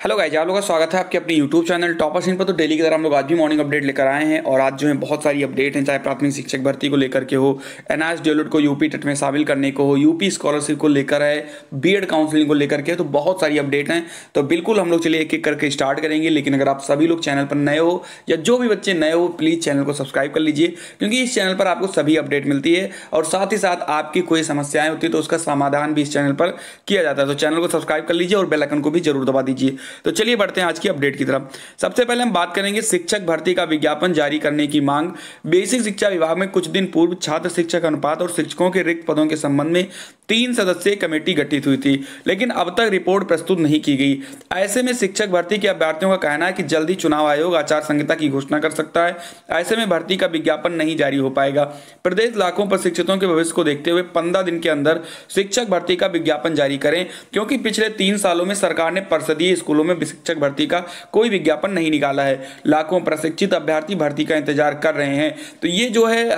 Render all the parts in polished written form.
Hello guys, आप लोगों का स्वागत है आपके अपने यूट्यूब चैनल टॉपर सीन पर। तो डेली की तरह हम लोग आज भी मॉर्निंग अपडेट लेकर आए हैं और आज जो है बहुत सारी अपडेट हैं, चाहे प्राथमिक शिक्षक भर्ती को लेकर के हो, एनआईएस डीएलएड को यूपी टेट में शामिल करने को हो, यूपी स्कॉलरशिप को लेकर है, बीएड काउंसलिंग को लेकर के, तो बहुत सारी अपडेट हैं। तो बिल्कुल हम लोग चलिए एक एक करके स्टार्ट करेंगे। लेकिन अगर आप सभी लोग चैनल पर नए हो या जो भी बच्चे नए हो, प्लीज़ चैनल को सब्सक्राइब कर लीजिए, क्योंकि इस चैनल पर आपको सभी अपडेट मिलती है और साथ ही साथ आपकी कोई समस्याएं होती है तो उसका समाधान भी इस चैनल पर किया जाता है। तो चैनल को सब्सक्राइब कर लीजिए और बेल आइकन को भी जरूर दबा दीजिए। तो चलिए बढ़ते हैं आज की अपडेट की तरफ। सबसे पहले हम बात करेंगे शिक्षक भर्ती का विज्ञापन जारी करने की मांग। बेसिक शिक्षा विभाग में कुछ दिन पूर्व छात्र शिक्षक अनुपात और शिक्षकों के रिक्त पदों के संबंध में 3 सदस्यीय कमेटी गठित हुई थी, लेकिन अब तक रिपोर्ट प्रस्तुत नहीं की गई। ऐसे में शिक्षक भर्ती के अभ्यर्थियों का कहना है कि जल्दी चुनाव आयोग आचार संहिता की घोषणा कर सकता है। ऐसे में भर्ती का विज्ञापन नहीं जारी हो पाएगा। प्रदेश लाखों प्रशिक्षितों के भविष्य को देखते हुए 15 दिन के अंदर शिक्षक भर्ती का विज्ञापन जारी करें, क्योंकि पिछले 3 सालों में सरकार ने परिषदीय स्कूलों में शिक्षक भर्ती का कोई विज्ञापन नहीं निकाला है। लाखों प्रशिक्षित अभ्यर्थी भर्ती का इंतजार कर रहे हैं। तो ये जो है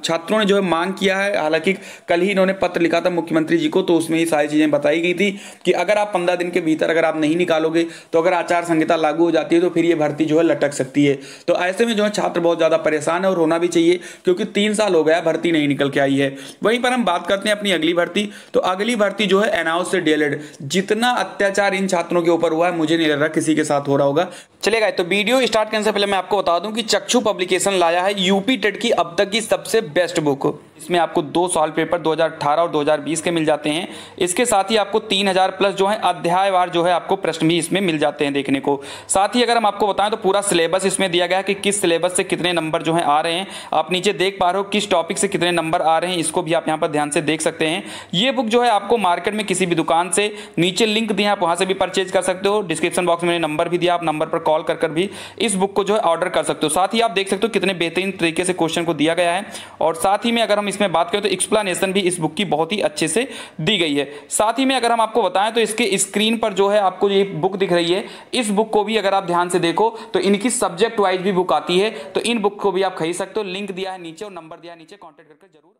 छात्रों ने जो है मांग किया है। हालांकि कल ही इन्होंने पत्र लिखा था मुख्यमंत्री जी को, तो उसमें ही सारी चीजें बताई गई थी कि अगर आप 15 दिन के भीतर अगर आप नहीं निकालोगे तो अगर आचार संहिता लागू हो जाती है तो फिर ये भर्ती जो है लटक सकती है। तो ऐसे में जो है छात्र बहुत ज्यादा परेशान है और होना भी चाहिए, क्योंकि 3 साल हो गया भर्ती नहीं निकल के आई है। वहीं पर हम बात करते हैं अपनी अगली भर्ती। तो अगली भर्ती जो है एनआईएस से डीएलएड। जितना अत्याचार इन छात्रों के ऊपर हुआ है, मुझे नहीं लग रहा किसी के साथ हो रहा होगा। चलिए गाइस, तो वीडियो स्टार्ट करने से पहले मैं आपको बता दूं कि चक्षु पब्लिकेशन लाया है यूपी टेट की अब तक की सबसे बेस्ट बुक। इसमें आपको 2 सॉल्व पेपर 2018 और 2020 के मिल जाते हैं। इसके साथ ही आपको 3000 प्लस जो है अध्यायवार जो है आपको प्रश्न भी इसमें मिल जाते हैं देखने को। साथ ही अगर हम आपको बताएं तो पूरा सिलेबस इसमें दिया गया है कि किस सिलेबस से कितने नंबर जो है आ रहे हैं। आप नीचे देख पा रहे हो किस टॉपिक से कितने नंबर आ रहे हैं, इसको भी आप यहाँ पर ध्यान से देख सकते हैं। ये बुक जो है आपको मार्केट में किसी भी दुकान से, नीचे लिंक दिया आप वहाँ से भी परचेज कर सकते हो। डिस्क्रिप्शन बॉक्स में नंबर भी दिया, आप नंबर पर कॉल कर भी इस बुक को जो है ऑर्डर कर सकते हो। साथ ही आप देख सकते हो कितने बेहतरीन तरीके से क्वेश्चन को दिया गया है। और साथ ही में अगर हम इसमें बात करें तो एक्सप्लेनेशन भी इस बुक की बहुत ही अच्छे से दी गई है। साथ ही में अगर हम आपको बताएं तो इसके स्क्रीन पर जो है आपको ये बुक दिख रही है, इस बुक को भी अगर आप ध्यान से देखो तो इनकी सब्जेक्ट वाइज भी बुक आती है। तो इन बुक को भी आप खरीद सकते हो। लिंक दिया है नीचे और नंबर दिया है नीचे, कॉन्टेक्ट करके जरूर।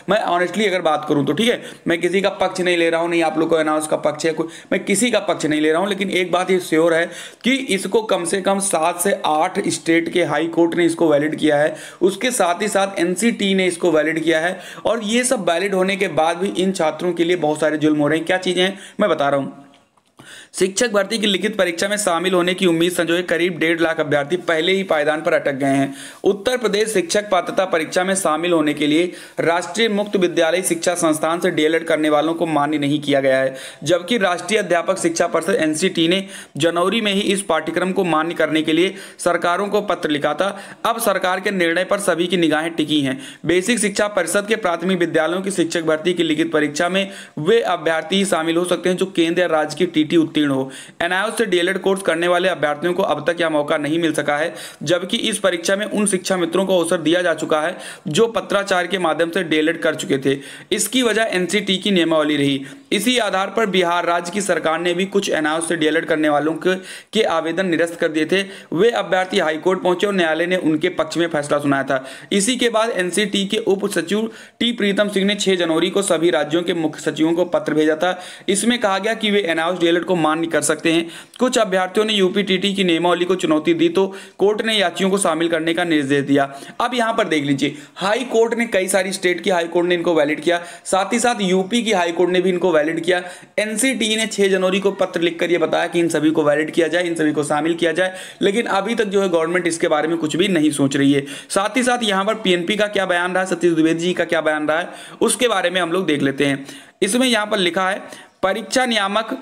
मैं ऑनेस्टली अगर बात करूं तो ठीक है, मैं किसी का पक्ष नहीं ले रहा हूं, नहीं आप लोग को एनाउंस का पक्ष है, मैं किसी का पक्ष नहीं ले रहा हूं। लेकिन एक बात ये श्योर है कि इसको कम से कम 7 से 8 स्टेट के हाई कोर्ट ने इसको वैलिड किया है। उसके साथ ही साथ एनसीटी ने इसको वैलिड किया है। और ये सब वैलिड होने के बाद भी इन छात्रों के लिए बहुत सारे जुल्म हो रहे हैं। क्या चीजें हैं मैं बता रहा हूं। शिक्षक भर्ती की लिखित परीक्षा में शामिल होने की उम्मीद संजोए करीब 1.5 लाख अभ्यर्थी पहले ही पायदान पर अटक गए हैं। उत्तर प्रदेश शिक्षक पात्रता परीक्षा में शामिल होने के लिए राष्ट्रीय मुक्त विद्यालय शिक्षा संस्थान से डीएलएड करने वालों को मान्य नहीं किया गया है, जबकि राष्ट्रीय अध्यापक शिक्षा परिषद एनसीटी ने जनवरी में ही इस पाठ्यक्रम को मान्य करने के लिए सरकारों को पत्र लिखा था। अब सरकार के निर्णय पर सभी की निगाहें टिकी हैं। बेसिक शिक्षा परिषद के प्राथमिक विद्यालयों की शिक्षक भर्ती की लिखित परीक्षा में वे अभ्यर्थी ही शामिल हो सकते हैं जो केंद्र या राज्य की टीटी उत्तीर्ण हो। एनआईएस से डीएलएड कोर्स करने वाले अभ्यर्थियों को अब तक यह मौका नहीं मिल सका है, जबकि इस परीक्षा में उन शिक्षा मित्रों को अवसर दिया जा चुका है जो पत्राचार के माध्यम से डीएलएड कर चुके थे। इसकी वजह एनसीटी की नियमावली रही। इसी आधार पर बिहार राज्य की सरकार ने भी कुछ एनआईएस से डीएलएड करने वालों के आवेदन निरस्त कर दिए थे। वे अभ्यर्थी हाईकोर्ट पहुंचे और न्यायालय ने उनके पक्ष में फैसला सुनाया था। इसी के बाद एनसीटी के उप सचिव टी प्रीतम सिंह ने 6 जनवरी को सभी राज्यों के मुख्य सचिवों को पत्र भेजा था। इसमें कहा गया कि वे एनआईएस डीएलएड को मान्य कर सकते हैं। कुछ अभ्यर्थियों ने यूपीटीटी की नियमावली को चुनौती दी तो कोर्ट ने याचियों को शामिल करने का निर्देश दिया। अब यहां पर देख लीजिए, हाई कोर्ट ने कई सारी स्टेट की हाई कोर्ट ने इनको वैलिड किया, साथ ही साथ यूपी की हाई कोर्ट ने भी इनको वैलिड किया। एनसीटी ने 6 जनवरी को पत्र लिखकर यह बताया कि इन सभी को वैलिड किया जाए, इन सभी को शामिल किया जाए। लेकिन अभी तक जो है गवर्नमेंट इसके बारे में कुछ भी नहीं सोच रही है। साथ ही साथ यहां पर पीएनपी का क्या बयान रहा है, सतीश द्विवेदी जी का क्या बयान रहा है, उसके बारे में हम लोग देख लेते हैं। इसमें यहां पर लिखा है, परीक्षा नियामक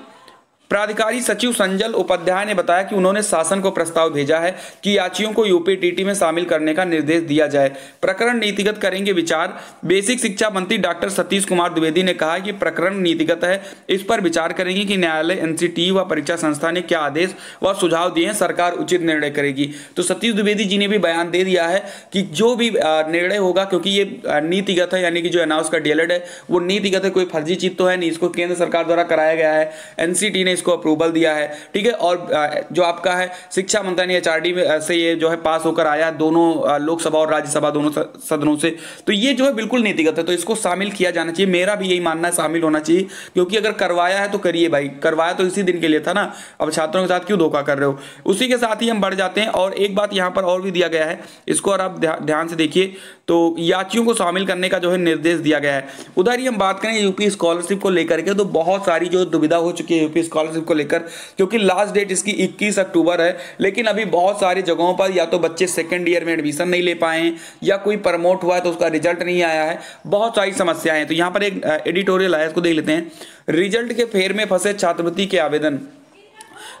प्राधिकारी सचिव संजल उपाध्याय ने बताया कि उन्होंने शासन को प्रस्ताव भेजा है कि याचियों को यूपीटीटी में शामिल करने का निर्देश दिया जाए। प्रकरण नीतिगत करेंगे विचार। बेसिक शिक्षा मंत्री डॉक्टर सतीश कुमार द्विवेदी ने कहा कि प्रकरण नीतिगत है, इस पर विचार करेंगे कि न्यायालय, एनसीटी व परीक्षा संस्था ने क्या आदेश व सुझाव दिए हैं, सरकार उचित निर्णय करेगी। तो सतीश द्विवेदी जी ने भी बयान दे दिया है कि जो भी निर्णय होगा, क्योंकि ये नीतिगत है, यानी कि जो एनआईएस का डीएलएड है वो नीतिगत है, कोई फर्जी चीज तो है नहीं, इसको केंद्र सरकार द्वारा कराया गया है। एनसीटी ने इसको अप्रूवल दिया है, ठीक है। और जो आपका है शिक्षा मंत्रालय HRD में से ये जो है पास होकर आया दोनों लोकसभा और राज्यसभा दोनों सदनों से, तो ये जो है बिल्कुल नीतिगत है, तो इसको शामिल किया जाना चाहिए। मेरा भी यही मानना है, शामिल होना चाहिए, क्योंकि अगर करवाया है तो करिए भाई, करवाया तो इसी दिन के लिए था ना, अब छात्रों के साथ क्यों धोखा कर रहे हो। उसी के साथ ही हम बढ़ जाते हैं और एक बात यहाँ पर और भी दिया गया है, इसको और आप ध्यान से देखिए, तो यात्रियों को शामिल करने का जो है निर्देश दिया गया है। उधर ही हम बात करें यूपी स्कॉलरशिप को लेकर के, तो बहुत सारी जो दुविधा हो चुकी है यूपी स्कॉलरशिप को लेकर, क्योंकि लास्ट डेट इसकी 21 अक्टूबर है, लेकिन अभी बहुत सारी जगहों पर या तो बच्चे सेकंड ईयर में एडमिशन नहीं ले पाए हैं, या कोई प्रमोट हुआ है तो उसका रिजल्ट नहीं आया है, बहुत सारी समस्याएं हैं। तो यहाँ पर एक एडिटोरियल आया, इसको देख लेते हैं। रिजल्ट के फेर में फंसे छात्रवृत्ति के आवेदन।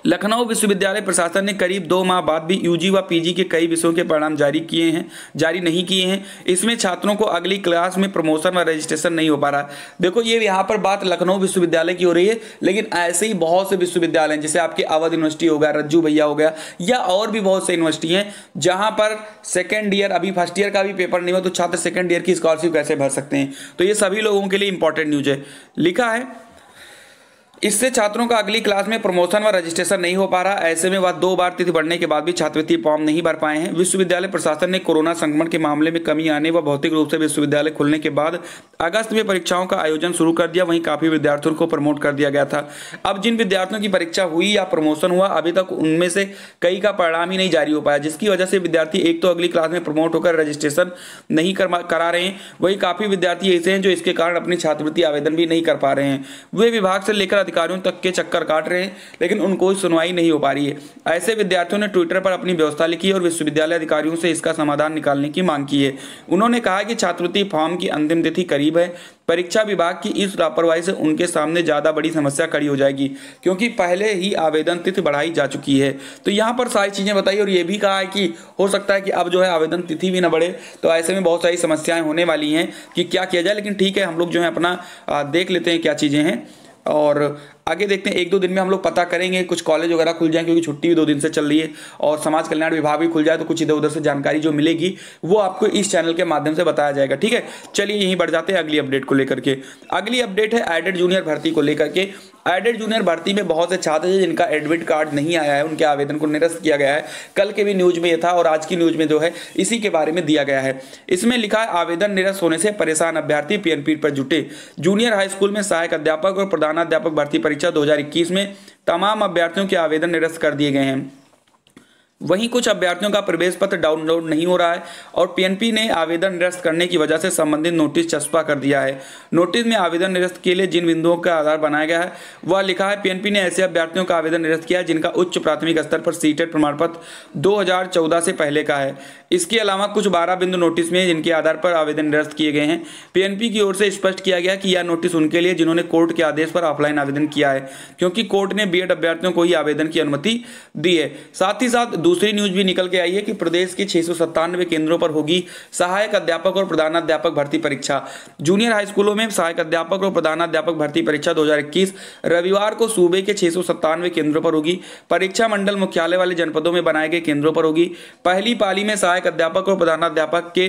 लखनऊ विश्वविद्यालय प्रशासन ने करीब 2 माह बाद भी यूजी व पीजी के कई विषयों के परिणाम जारी नहीं किए हैं। इसमें छात्रों को अगली क्लास में प्रमोशन व रजिस्ट्रेशन नहीं हो पा रहा। देखो ये यहाँ पर बात लखनऊ विश्वविद्यालय की हो रही है, लेकिन ऐसे ही बहुत से विश्वविद्यालय जैसे आपके अवध यूनिवर्सिटी हो गया, रज्जू भैया हो गया, या और भी बहुत से यूनिवर्सिटी हैं जहाँ पर सेकेंड ईयर, अभी फर्स्ट ईयर का भी पेपर नहीं हुआ, तो छात्र सेकेंड ईयर की स्कॉलरशिप कैसे भर सकते हैं। तो ये सभी लोगों के लिए इंपॉर्टेंट न्यूज है। लिखा है इससे छात्रों का अगली क्लास में प्रमोशन व रजिस्ट्रेशन नहीं हो पा रहा। ऐसे में वह 2 बार तिथि बढ़ने के बाद भी छात्रवृत्ति फॉर्म नहीं भर पाए हैं। विश्वविद्यालय प्रशासन ने कोरोना संक्रमण के मामले में कमी आने व भौतिक रूप से विश्वविद्यालय खुलने के बाद अगस्त में परीक्षाओं का आयोजन शुरू कर दिया। वहीं काफी विद्यार्थियों को प्रमोट कर दिया गया था। अब जिन विद्यार्थियों की परीक्षा हुई या प्रमोशन हुआ, अभी तक उनमें से कई का परिणाम ही नहीं जारी हो पाया, जिसकी वजह से विद्यार्थी एक तो अगली क्लास में प्रमोट होकर रजिस्ट्रेशन नहीं करा रहे हैं, वहीं काफी विद्यार्थी ऐसे हैं जो इसके कारण अपनी छात्रवृत्ति आवेदन भी नहीं कर पा रहे हैं। वे विभाग से लेकर अधिकारियों तक के चक्कर काट रहे हैं, लेकिन उनको सुनवाई नहीं हो पा रही है। ऐसे विद्यार्थियों ने ट्विटर पर अपनी व्यवस्था लिखी और विश्वविद्यालय अधिकारियों से इसका समाधान निकालने की मांग की है। उन्होंने कहा कि छात्रवृत्ति फॉर्म की अंतिम तिथि करीब है। परीक्षा विभाग की इस लापरवाही से उनके सामने ज्यादा बड़ी समस्या खड़ी हो जाएगी, क्योंकि पहले ही आवेदन तिथि बढ़ाई जा चुकी है। तो यहाँ पर सारी चीजें बताई और ये भी कहा है कि हो सकता है कि अब जो है आवेदन तिथि भी ना बढ़े, तो ऐसे में बहुत सारी समस्याएं होने वाली हैं कि क्या किया जाए। लेकिन ठीक है, हम लोग जो है अपना देख लेते हैं क्या चीजें हैं और आगे देखते हैं। 1-2 दिन में हम लोग पता करेंगे, कुछ कॉलेज वगैरह खुल जाए, क्योंकि छुट्टी भी 2 दिन से चल रही है, और समाज कल्याण विभाग भी खुल जाए, तो कुछ इधर उधर से जानकारी जो मिलेगी वो आपको इस चैनल के माध्यम से बताया जाएगा। ठीक है, चलिए यहीं बढ़ जाते हैं अगली अपडेट को लेकर के। अगली अपडेट है एडेड जूनियर भर्ती को लेकर के। एडेड जूनियर भर्ती में बहुत से छात्र हैं जिनका एडमिट कार्ड नहीं आया है, उनके आवेदन को निरस्त किया गया है। कल के भी न्यूज में ये था और आज की न्यूज में जो है इसी के बारे में दिया गया है। इसमें लिखा है आवेदन निरस्त होने से परेशान अभ्यर्थी पीएनपी पर जुटे। जूनियर हाई स्कूल में सहायक अध्यापक और प्रधानाध्यापक भर्ती परीक्षा 2021 में तमाम अभ्यर्थियों के आवेदन निरस्त कर दिए गए हैं। वहीं कुछ अभ्यर्थियों का प्रवेश पत्र डाउनलोड नहीं हो रहा है और पीएनपी ने आवेदन निरस्त करने की वजह से संबंधित नोटिस चस्पा कर दिया है। नोटिस में आवेदन निरस्त के लिए जिन बिंदुओं का आधार बनाया गया है वह लिखा है, पीएनपी ने ऐसे अभ्यर्थियों का आवेदन निरस्त किया है जिनका उच्च प्राथमिक स्तर पर सीटेट प्रमाण पत्र 2014 से पहले का है। इसके अलावा कुछ 12 बिंदु नोटिस में जिनके आधार पर आवेदन निरस्त किए गए हैं। पीएनपी की ओर से स्पष्ट किया गया कि यह नोटिस उनके लिए जिन्होंने कोर्ट के आदेश पर ऑफलाइन आवेदन किया है, क्योंकि कोर्ट ने बीएड अभ्यर्थियों को ही आवेदन की अनुमति दी है। साथ ही साथ दूसरी न्यूज भी निकल के आई है कि प्रदेश के 697 केंद्रों पर होगी सहायक अध्यापक और प्रधानाध्यापक भर्ती परीक्षा। जूनियर हाई स्कूलों में सहायक अध्यापक और प्रधानाध्यापक भर्ती परीक्षा 2021 रविवार को सूबे के 697 केंद्रों पर होगी। परीक्षा मंडल मुख्यालय वाले जनपदों में बनाए गए केंद्रों पर होगी। पहली पाली में सहायक अध्यापक और प्रधानाध्यापक के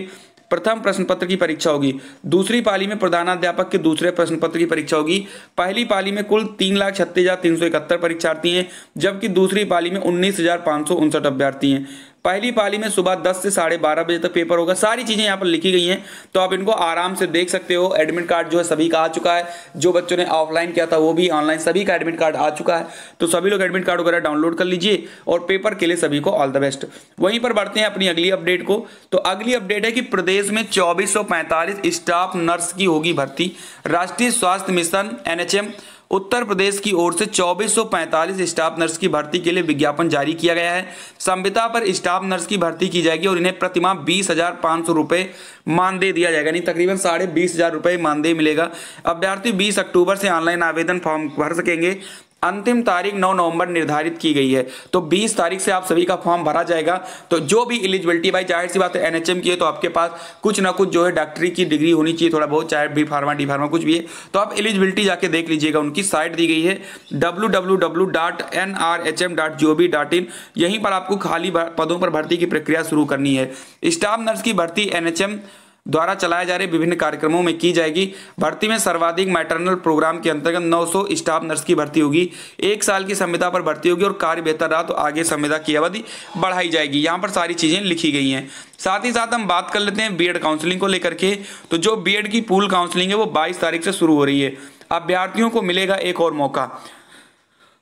प्रथम प्रश्न पत्र की परीक्षा होगी। दूसरी पाली में प्रधानाध्यापक के दूसरे प्रश्न पत्र की परीक्षा होगी। पहली पाली में कुल 3,36,371 परीक्षार्थी हैं, जबकि दूसरी पाली में 19,559 अभ्यर्थी हैं। पहली पाली में सुबह 10 से 12:30 बजे तक पेपर होगा। सारी चीजें यहाँ पर लिखी गई हैं, तो आप इनको आराम से देख सकते हो। एडमिट कार्ड जो है सभी का आ चुका है, जो बच्चों ने ऑफलाइन किया था वो भी ऑनलाइन, सभी का एडमिट कार्ड आ चुका है। तो सभी लोग एडमिट कार्ड वगैरह डाउनलोड कर लीजिए और पेपर के लिए सभी को ऑल द बेस्ट। वहीं पर बढ़ते हैं अपनी अगली अपडेट को। तो अगली अपडेट है कि प्रदेश में 2445 स्टाफ नर्स की होगी भर्ती। राष्ट्रीय स्वास्थ्य मिशन NHM उत्तर प्रदेश की ओर से 2445 स्टाफ नर्स की भर्ती के लिए विज्ञापन जारी किया गया है। संविदा पर स्टाफ नर्स की भर्ती की जाएगी और इन्हें प्रतिमाह 20,500 रुपए मानदेय दिया जाएगा, यानी तकरीबन 20,500 रुपए मानदेय मिलेगा। अभ्यर्थी 20 अक्टूबर से ऑनलाइन आवेदन फॉर्म भर सकेंगे। अंतिम तारीख 9 नवंबर निर्धारित की गई है, तो 20 तारीख से आप सभी का फॉर्म भरा जाएगा। तो जो भी एलिजिबिलिटी, भाई जाहिर सी बात है NHM की है तो आपके पास कुछ ना कुछ जो है डॉक्टरी की डिग्री होनी चाहिए, थोड़ा बहुत, चाहे बी फार्मा डी फार्मा कुछ भी है। तो आप एलिजिबिलिटी जाके देख लीजिएगा, उनकी साइट दी गई है www.nrhm.gov.in। यहीं पर आपको खाली पदों पर भर्ती की प्रक्रिया शुरू करनी है। स्टाफ नर्स की भर्ती NHM द्वारा चलाए जा रहे विभिन्न कार्यक्रमों में की जाएगी। भर्ती में सर्वाधिक मैटरनल प्रोग्राम के अंतर्गत 900 स्टाफ नर्स की भर्ती होगी। 1 साल की संविदा पर भर्ती होगी और कार्य बेहतर रहा तो आगे संविदा की अवधि बढ़ाई जाएगी। यहाँ पर सारी चीजें लिखी गई हैं। साथ ही साथ हम बात कर लेते हैं बीएड काउंसलिंग को लेकर के। तो जो बीएड की पूल काउंसलिंग है वो 22 तारीख से शुरू हो रही है। अभ्यर्थियों को मिलेगा एक और मौका।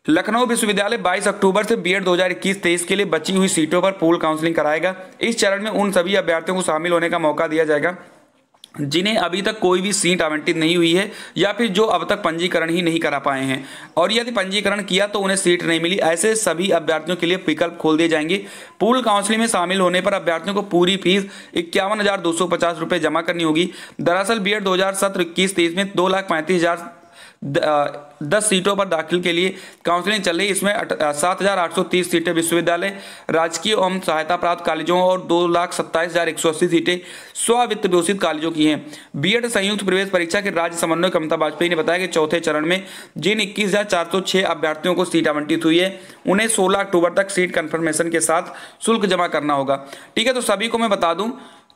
लखनऊ विश्वविद्यालय 22 अक्टूबर से बीएड 2021-23 के लिए बची हुई सीटों पर पूल काउंसलिंग कराएगा। इस चरण में उन सभी अभ्यर्थियों को शामिल होने का मौका दिया जाएगा जिन्हें अभी तक कोई भी सीट आवंटित नहीं हुई है या फिर जो अब तक पंजीकरण ही नहीं करा पाए हैं, और यदि पंजीकरण किया तो उन्हें सीट नहीं मिली। ऐसे सभी अभ्यर्थियों के लिए विकल्प खोल दिए जाएंगे। पूल काउंसलिंग में शामिल होने पर अभ्यर्थियों को पूरी फीस 51,250 रुपये जमा करनी होगी। दरअसल बीएड 2017-21-23 में 2,35,010 सीटों पर दाखिल के लिए काउंसलिंग चल रही है। इसमें 7,830 सीटें विश्वविद्यालय, राजकीय एवं सहायता प्राप्त कॉलेजों और 2,27,180 सीटें स्व-वित्त पोषित कॉलेजों की हैं। बीएड संयुक्त प्रवेश परीक्षा के राज्य समन्वयक अमिताभ वाजपेयी ने बताया कि चौथे चरण में जिन 21,406 अभ्यर्थियों को सीट आवंटित हुई है उन्हें 16 अक्टूबर तक सीट कंफर्मेशन के साथ शुल्क जमा करना होगा। ठीक है, तो सभी को मैं बता दूं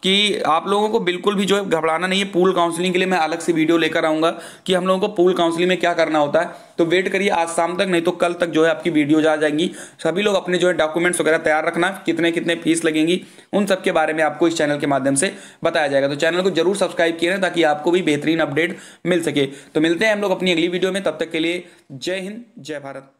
कि आप लोगों को बिल्कुल भी जो है घबराना नहीं है। पूल काउंसलिंग के लिए मैं अलग से वीडियो लेकर आऊंगा कि हम लोगों को पूल काउंसलिंग में क्या करना होता है। तो वेट करिए आज शाम तक, नहीं तो कल तक जो है आपकी वीडियोज आ जाएंगी। सभी लोग अपने जो है डॉक्यूमेंट्स वगैरह तैयार रखना, कितने कितने फीस लगेंगी उन सब के बारे में आपको इस चैनल के माध्यम से बताया जाएगा। तो चैनल को जरूर सब्सक्राइब किए ताकि आपको भी बेहतरीन अपडेट मिल सके। तो मिलते हैं हम लोग अपनी अगली वीडियो में, तब तक के लिए जय हिंद, जय भारत।